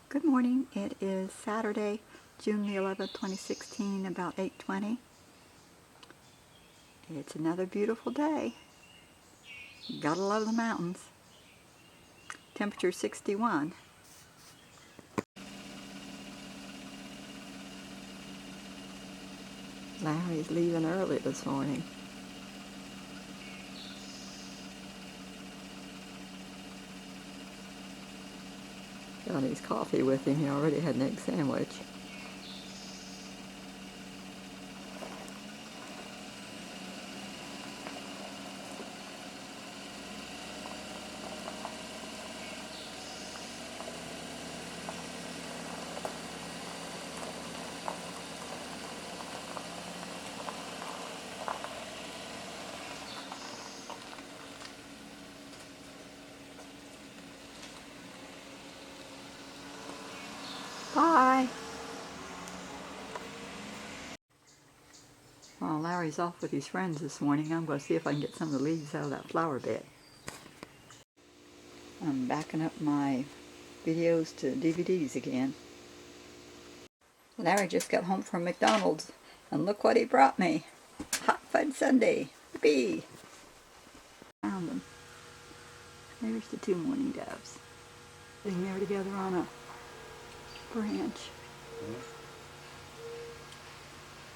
Good morning. It is Saturday, June the 11th, 2016, about 8:20. It's another beautiful day. Gotta love the mountains. Temperature 61. Larry's leaving early this morning. Got his coffee with him. He already had an egg sandwich. Bye! While Larry's off with his friends this morning, I'm going to see if I can get some of the leaves out of that flower bed. I'm backing up my videos to DVDs again. Larry just got home from McDonald's, and look what he brought me. Hot fudge sundae. Yippee! Found them. There's the two mourning doves. Sitting there together on a branch.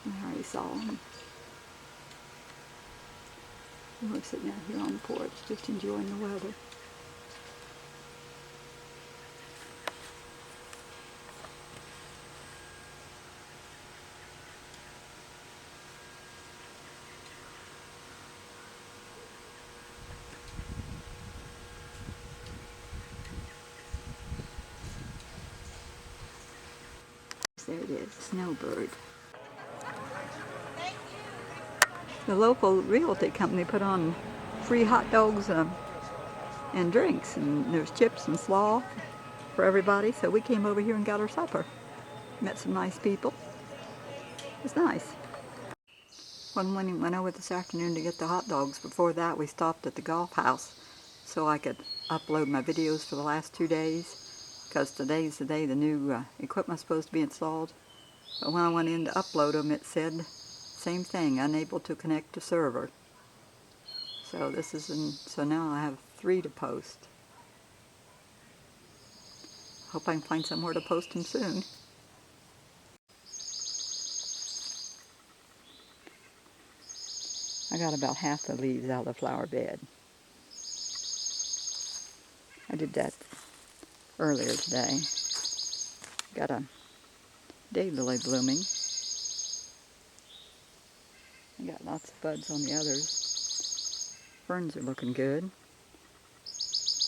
I already saw them. We're sitting out here on the porch, just enjoying the weather. There it is, snowbird. The local realty company put on free hot dogs and drinks, and there's chips and slaw for everybody, so we came over here and got our supper. Met some nice people. It was nice. When we went over this afternoon to get the hot dogs, before that we stopped at the golf house so I could upload my videos for the last 2 days, because today's the day the new equipment's supposed to be installed. But when I went in to upload them, it said same thing, unable to connect to server. So so now I have 3 to post. Hope I can find somewhere to post them soon. I got about half the leaves out of the flower bed. I did that earlier today. Got a daylily blooming. I got lots of buds on the others. Ferns are looking good.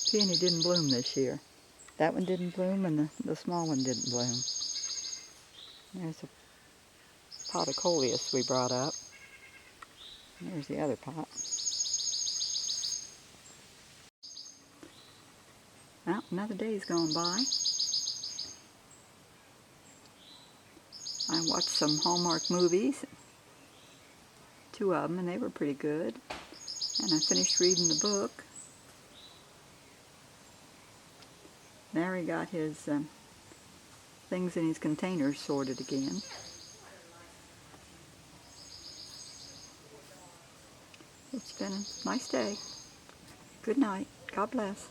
Peony didn't bloom this year. That one didn't bloom, and the small one didn't bloom. There's a pot of coleus we brought up. There's the other pot. Well, another day's gone by. I watched some Hallmark movies, 2 of them, and they were pretty good. And I finished reading the book. Larry got his things in his containers sorted again. It's been a nice day. Good night. God bless.